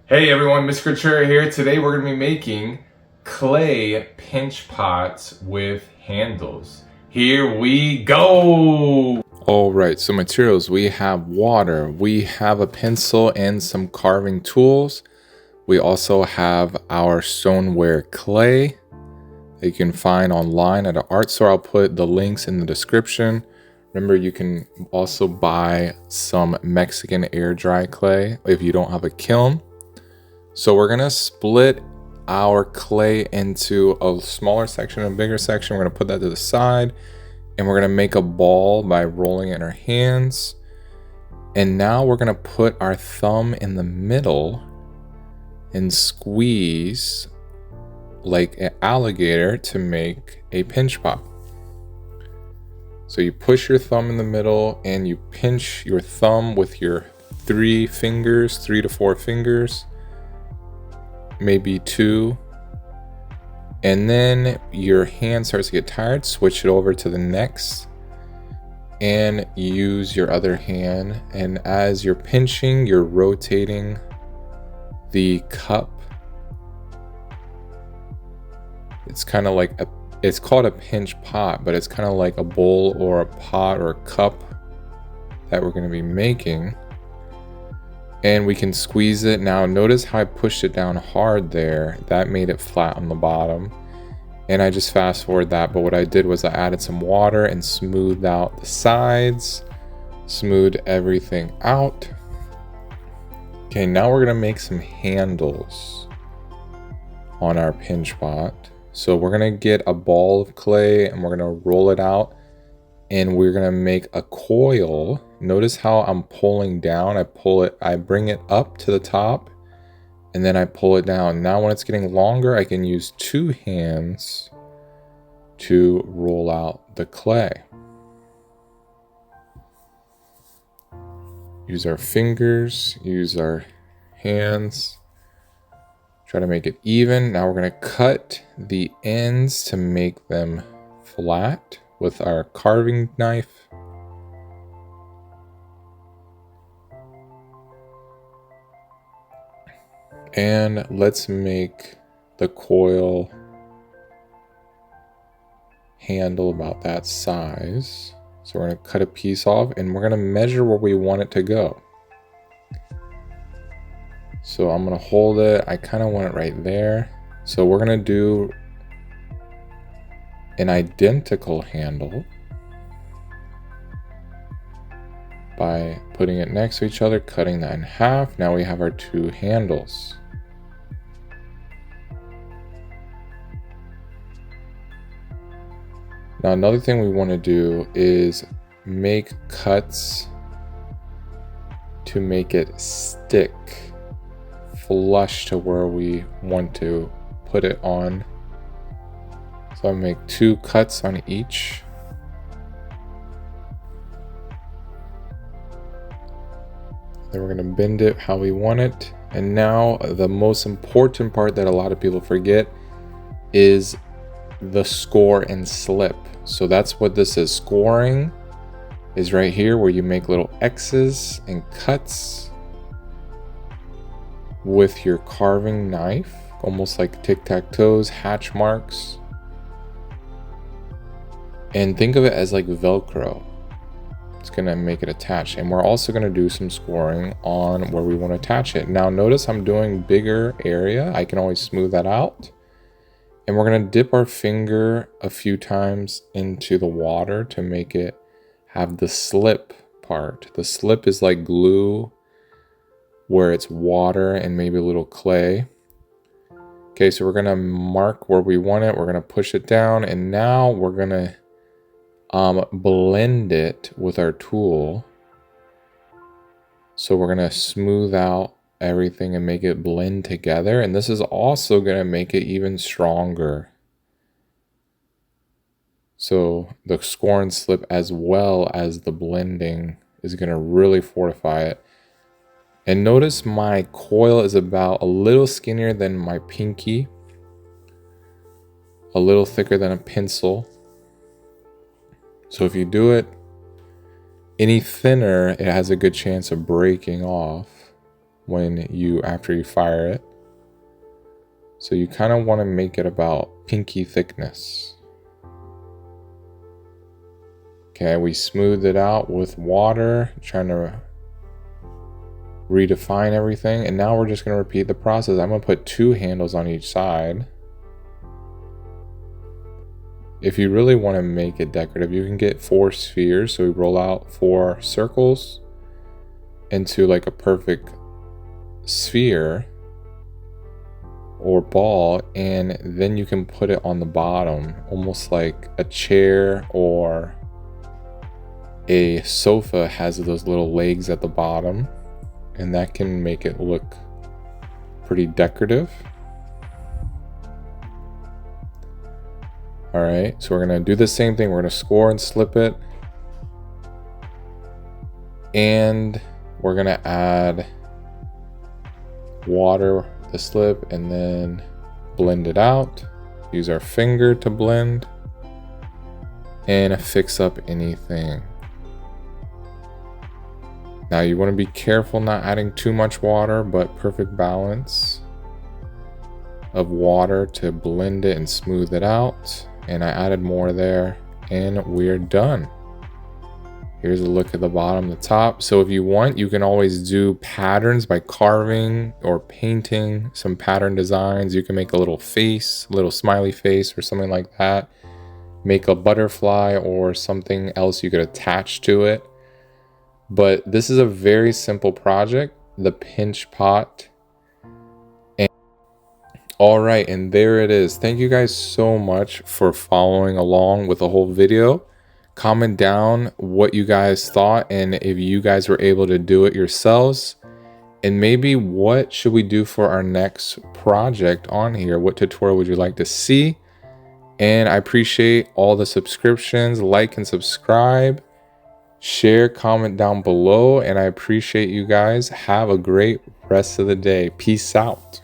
Hey everyone, Mr. Couture here. Today we're going to be making clay pinch pots with handles. Here we go! Alright, so materials, we have water, we have a pencil and some carving tools. We also have our Stoneware Clay that you can find online at an art store. I'll put the links in the description. Remember, you can also buy some Mexican air dry clay if you don't have a kiln. So we're gonna split our clay into a smaller section and a bigger section. We're gonna put that to the side and we're gonna make a ball by rolling it in our hands. And now we're gonna put our thumb in the middle and squeeze like an alligator to make a pinch pot. So you push your thumb in the middle and you pinch your thumb with your 3 to 4 fingers. Maybe 2, and then your hand starts to get tired, switch it over to the next and use your other hand, and as you're pinching, you're rotating the cup. It's kind of like it's called a pinch pot, but it's kind of like a bowl or a pot or a cup that we're going to be making. And we can squeeze it. Now notice how I pushed it down hard there. That made it flat on the bottom. And I just fast forward that, but what I did was I added some water and smoothed out the sides, smoothed everything out. Okay, now we're gonna make some handles on our pinch pot. So we're gonna get a ball of clay and we're gonna roll it out and we're gonna make a coil. Notice how I'm pulling down. I bring it up to the top and then I pull it down. Now when it's getting longer, I can use 2 hands to roll out the clay. Use our fingers, use our hands. Try to make it even. Now we're gonna cut the ends to make them flat with our carving knife. And let's make the coil handle about that size. So we're going to cut a piece off and we're going to measure where we want it to go. So I'm going to hold it. I kind of want it right there. So we're going to do an identical handle by putting it next to each other, cutting that in half. Now we have our 2 handles. Now another thing we want to do is make cuts to make it stick flush to where we want to put it on. So I'll make 2 cuts on each. Then we're going to bend it how we want it. And now the most important part that a lot of people forget is the score and slip. So that's what this is. Scoring is right here where you make little X's and cuts with your carving knife, almost like tic-tac-toes, hatch marks. And think of it as like Velcro. It's gonna make it attach. And we're also gonna do some scoring on where we want to attach it. Now notice I'm doing bigger area. I can always smooth that out. And we're gonna dip our finger a few times into the water to make it have the slip part. The slip is like glue where it's water and maybe a little clay. Okay, so we're gonna mark where we want it. We're gonna push it down and now we're gonna blend it with our tool. So we're gonna smooth out everything and make it blend together, and this is also going to make it even stronger. So the score and slip as well as the blending is going to really fortify it. And notice my coil is about a little skinnier than my pinky, a little thicker than a pencil. So if you do it any thinner, it has a good chance of breaking off. after you fire it. So you kind of want to make it about pinky thickness. Okay, we smoothed it out with water, trying to redefine everything. And now we're just going to repeat the process. I'm going to put 2 handles on each side. If you really want to make it decorative, you can get 4 spheres. So we roll out 4 circles into like a perfect sphere or ball, and then you can put it on the bottom, almost like a chair or a sofa has those little legs at the bottom, and that can make it look pretty decorative. All right, so we're gonna do the same thing. We're gonna score and slip it, and we're gonna add water the slip and then blend it out. Use our finger to blend and fix up anything. Now you want to be careful not adding too much water, but perfect balance of water to blend it and smooth it out. And I added more there, and we're done. Here's a look at the bottom, the top. So if you want, you can always do patterns by carving or painting some pattern designs. You can make a little face, a little smiley face or something like that. Make a butterfly or something else you could attach to it. But this is a very simple project, the pinch pot. And all right, and there it is. Thank you guys so much for following along with the whole video. Comment down what you guys thought and if you guys were able to do it yourselves, and maybe what should we do for our next project on here. What tutorial would you like to see? And I appreciate all the subscriptions. Like and subscribe, share, comment down below, and I appreciate you guys. Have a great rest of the day. Peace out.